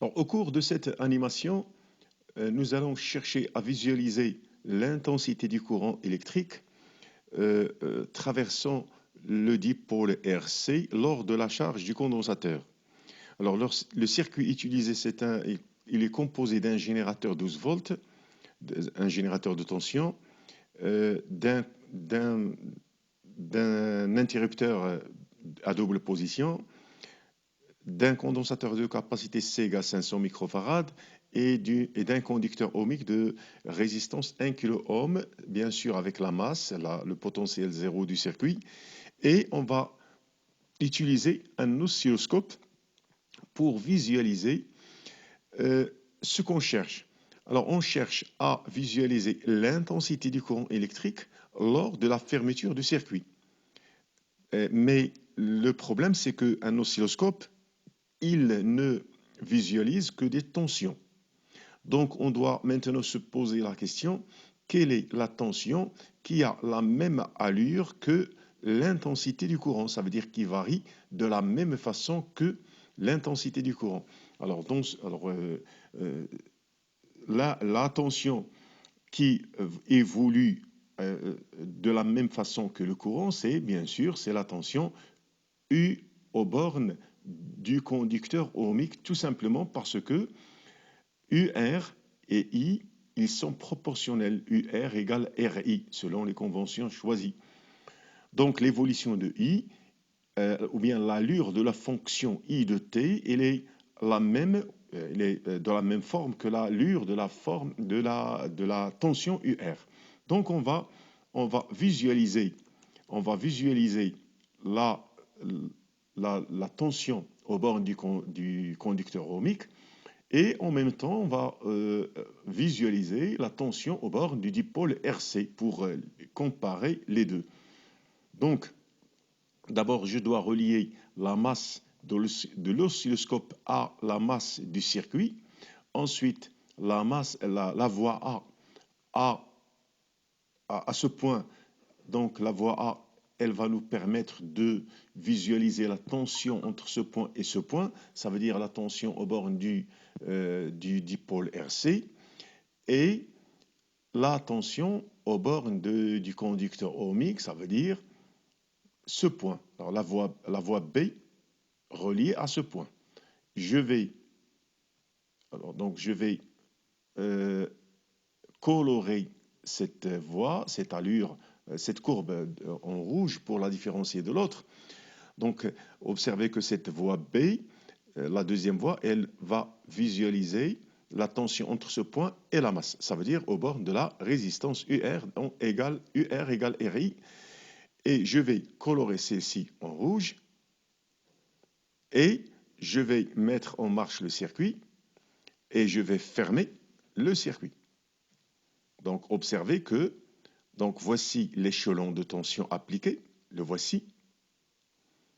Alors, au cours de cette animation, nous allons chercher à visualiser l'intensité du courant électrique traversant le dipôle RC lors de la charge du condensateur. Alors, le circuit utilisé, il est composé d'un générateur 12 volts, un générateur de tension, euh, d'un d'un- d'un interrupteur à double position, d'un condensateur de capacité Sega 500 microfarad et d'un conducteur ohmique de résistance 1 kΩ, bien sûr avec la masse, le potentiel zéro du circuit. Et on va utiliser un oscilloscope pour visualiser euh, ce qu'on cherche. Alors on cherche à visualiser l'intensité du courant électrique lors de la fermeture du circuit. Mais le problème, c'est qu'un oscilloscope, il ne visualise que des tensions. Donc on doit maintenant se poser la question, quelle est la tension qui a la même allure que l'intensité du courant? Ça veut dire qu'il varie de la même façon que l'intensité du courant. Alors, euh, la tension qui évolue de la même façon que le courant, c'est bien sûr, c'est la tension U aux bornes du conducteur ohmique, tout simplement parce que UR et I, ils sont proportionnels. UR égale RI, selon les conventions choisies. Donc l'évolution de I, ou bien l'allure de la fonction I de t, elle est la même, elle est de la même forme que l'allure de la forme de la tension UR. Donc on va visualiser, on va visualiser la, la tension au bord du conducteur ohmique et en même temps, on va visualiser la tension au bord du dipôle RC pour comparer les deux. Donc, d'abord, je dois relier la masse de l'oscilloscope à la masse du circuit. Ensuite, la voie à ce point, donc la voie A, elle va nous permettre de visualiser la tension entre ce point et ce point. Ça veut dire la tension au bord du dipôle RC. Et la tension aux bornes du conducteur ohmique, ça veut dire ce point. Alors la voie B reliée à ce point. Je vais, donc je vais euh, colorer cette voie, cette allure, cette courbe en rouge pour la différencier de l'autre. Donc observez que cette voie B, la deuxième voie, elle va visualiser la tension entre ce point et la masse. Ça veut dire au bord de la résistance UR, donc UR égale RI. Et je vais colorer celle-ci en rouge et je vais mettre en marche le circuit et je vais fermer le circuit. Donc observez que donc voici l'échelon de tension appliqué, le voici.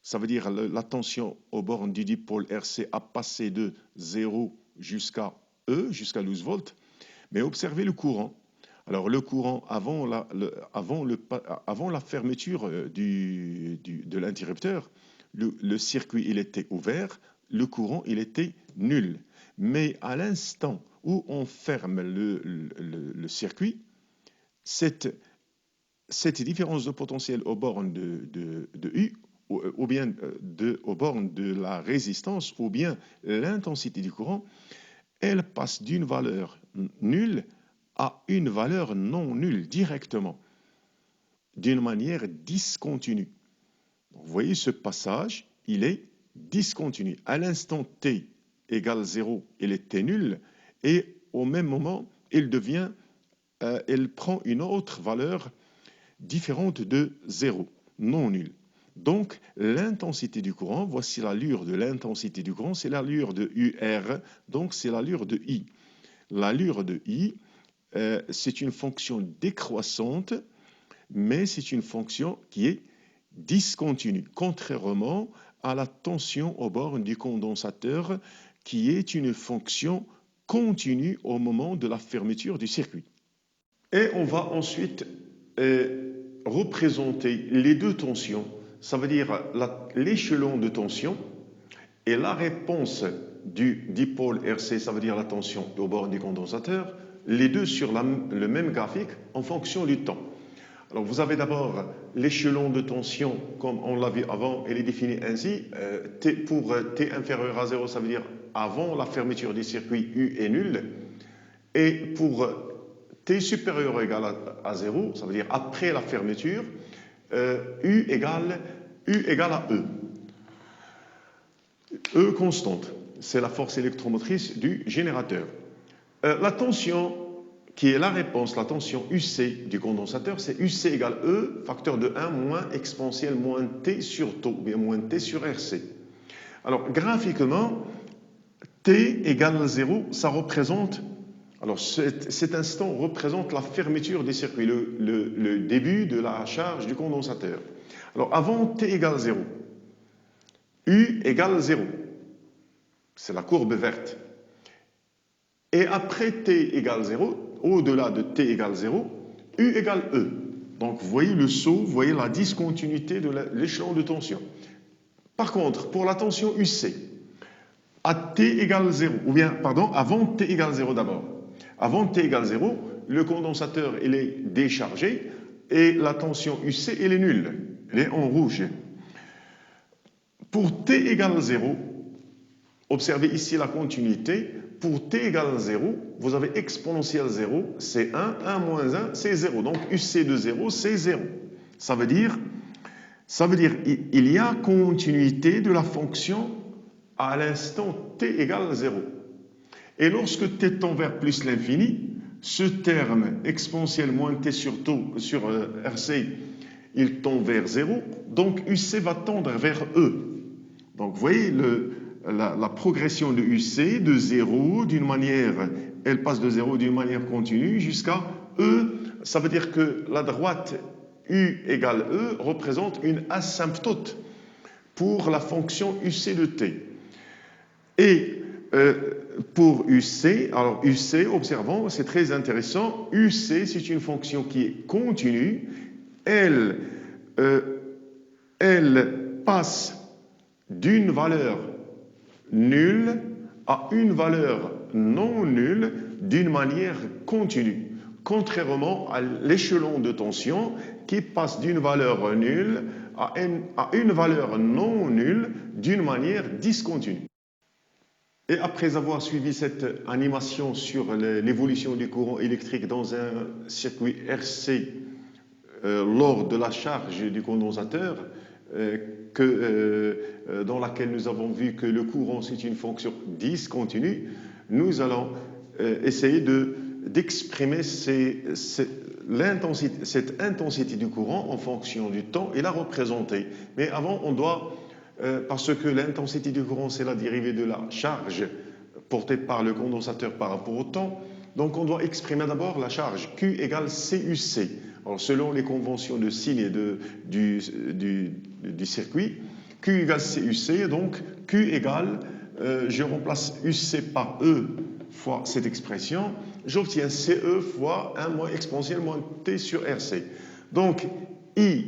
Ça veut dire la tension aux bornes du dipôle RC a passé de 0 jusqu'à E, jusqu'à 12 volts. Mais observez le courant. Alors le courant, avant la fermeture de l'interrupteur, le circuit il était ouvert, le courant il était nul. Mais à l'instant où on ferme le circuit, cette, cette différence de potentiel aux bornes de U, ou bien aux bornes de la résistance, ou bien l'intensité du courant, elle passe d'une valeur nulle à une valeur non nulle directement, d'une manière discontinue. Donc, vous voyez, ce passage, il est discontinu. À l'instant t égale 0, il est t nul, et au même moment, il prend une autre valeur différente de 0, non nulle. Donc, l'intensité du courant, voici l'allure de l'intensité du courant, c'est l'allure de UR, donc c'est l'allure de I. L'allure de I, c'est une fonction décroissante, mais c'est une fonction qui est discontinue, contrairement à la tension au bord du condensateur, qui est une fonction continue au moment de la fermeture du circuit. Et on va ensuite représenter les deux tensions, ça veut dire l'échelon de tension et la réponse du dipôle RC, ça veut dire la tension au bord du condensateur, les deux sur le même graphique en fonction du temps. Alors vous avez d'abord l'échelon de tension, comme on l'a vu avant, il est défini ainsi. Pour T inférieur à 0, ça veut dire avant la fermeture du circuit, U est nul. Et pour T supérieur ou égal à 0, ça veut dire après la fermeture, U égale à E. E constante, c'est la force électromotrice du générateur. La tension qui est la réponse, la tension UC du condensateur, c'est UC égale E, facteur de 1 moins exponentielle moins T sur taux, ou bien moins T sur RC. Alors, graphiquement, T égale 0, ça représente, alors cet instant représente la fermeture des circuits, le début de la charge du condensateur. Alors, avant T égale 0, U égale 0, c'est la courbe verte. Et après T égale 0, au-delà de T égale 0, U égale E. Donc vous voyez le saut, vous voyez la discontinuité de l'échelon de tension. Par contre, pour la tension UC, à T égale 0, ou bien, pardon, avant T égale 0 d'abord. Avant T égale 0, le condensateur il est déchargé et la tension UC elle est nulle, elle est en rouge. Pour T égale 0, observez ici la continuité. Pour T égale 0, vous avez exponentielle 0, c'est 1, 1 moins 1, c'est 0. Donc UC de 0, c'est 0. Ça veut dire il y a continuité de la fonction à l'instant T égale 0. Et lorsque T tend vers plus l'infini, ce terme exponentielle moins T sur RC, il tend vers 0. Donc UC va tendre vers E. Donc vous voyez la progression de UC de 0 d'une manière, elle passe de 0 d'une manière continue jusqu'à E. Ça veut dire que la droite U égale E représente une asymptote pour la fonction UC de T. Et pour UC, alors UC, observons, c'est très intéressant. UC, c'est une fonction qui est continue. Elle passe d'une valeur nulle à une valeur non nulle d'une manière continue, contrairement à l'échelon de tension qui passe d'une valeur nulle à une valeur non nulle d'une manière discontinue. Et après avoir suivi cette animation sur l'évolution du courant électrique dans un circuit RC lors de la charge du condensateur, dans laquelle nous avons vu que le courant c'est une fonction discontinue, nous allons essayer d'exprimer cette intensité du courant en fonction du temps et la représenter. Mais avant, on doit, parce que l'intensité du courant c'est la dérivée de la charge portée par le condensateur par rapport au temps, donc on doit exprimer d'abord la charge Q égale CUC. Alors, selon les conventions de signe du circuit, Q égale CUC, donc Q égale, je remplace UC par E fois cette expression, j'obtiens CE fois 1 moins exponentielle moins T sur RC. Donc, I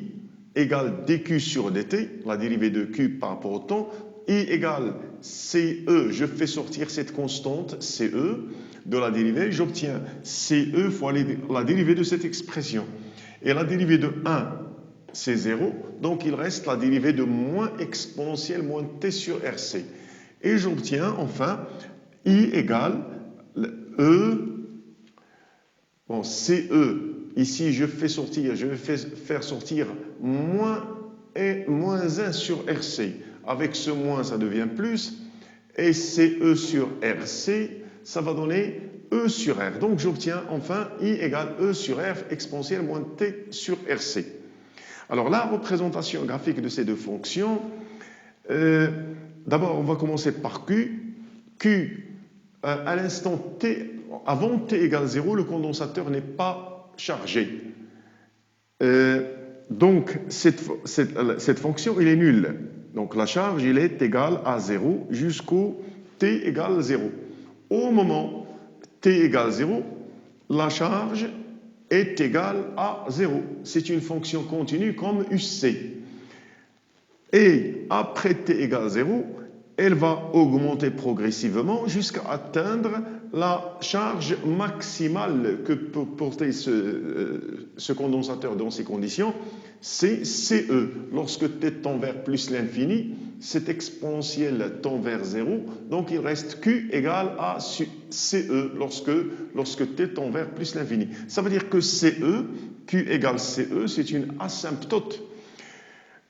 égale dQ sur dt, la dérivée de Q par rapport au temps, I égale CE, je fais sortir cette constante CE de la dérivée, j'obtiens CE fois la dérivée de cette expression. Et la dérivée de 1, c'est 0, donc il reste la dérivée de moins exponentielle moins T sur RC. Et j'obtiens enfin I égale E, bon, CE, ici je vais faire sortir moins 1 sur RC. Avec ce moins, ça devient plus, et CE sur RC, ça va donner E sur R. Donc j'obtiens enfin I égale E sur R exponentielle moins T sur RC. Alors la représentation graphique de ces deux fonctions, d'abord on va commencer par Q. Q, à l'instant T, avant T égale 0, le condensateur n'est pas chargé. Donc cette fonction, il est nulle. Donc la charge, il est égale à 0 jusqu'au T égale 0. Au moment T égale 0, la charge est égale à 0. C'est une fonction continue comme UC. Et après T égale 0, elle va augmenter progressivement jusqu'à atteindre la charge maximale que peut porter ce condensateur dans ces conditions, c'est CE. Lorsque t tend vers plus l'infini, cette exponentielle tend vers 0, donc il reste Q égale à CE lorsque t tend vers plus l'infini. Ça veut dire que CE, Q égale CE, c'est une asymptote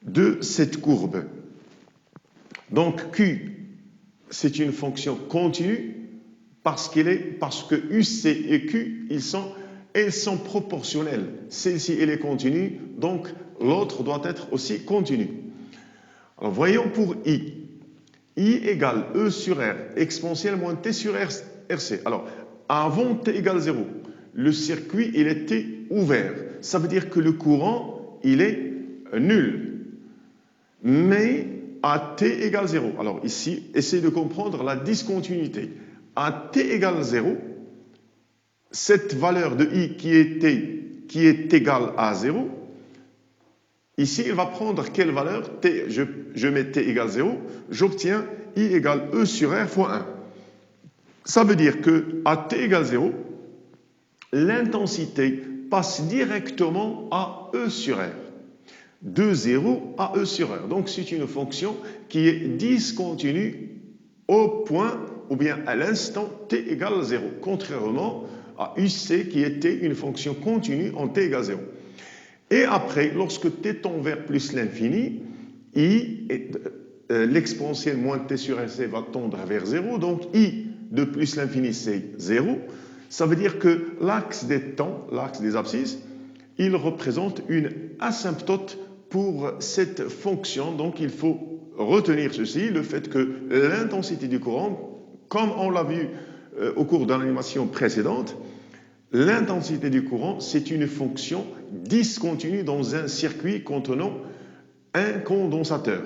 de cette courbe. Donc Q, c'est une fonction continue parce que UC et Q, elles sont proportionnelles. Celle-ci, elle est continue, donc l'autre doit être aussi continu. Alors voyons pour I. I égale E sur R, exponentielle moins T sur RC. Alors, avant T égale 0, le circuit, il était ouvert. Ça veut dire que le courant, il est nul. Mais à T égale 0. Alors ici, essayez de comprendre la discontinuité. À T égale 0, cette valeur de I qui est égale à 0, ici, il va prendre quelle valeur? T, je mets T égale 0, j'obtiens I égale E sur R fois 1. Ça veut dire qu'à T égale 0, l'intensité passe directement à E sur R. De 0 à E sur R. Donc, c'est une fonction qui est discontinue au point ou bien à l'instant T égale 0, contrairement à UC qui était une fonction continue en T égale 0. Et après, lorsque T tend vers plus l'infini, l'exponentielle moins T sur RC va tendre vers 0, donc I de plus l'infini, c'est 0. Ça veut dire que l'axe des temps, l'axe des abscisses, il représente une asymptote pour cette fonction. Donc, il faut retenir ceci, le fait que l'intensité du courant, comme on l'a vu au cours de l'animation précédente, l'intensité du courant, c'est une fonction discontinue dans un circuit contenant un condensateur.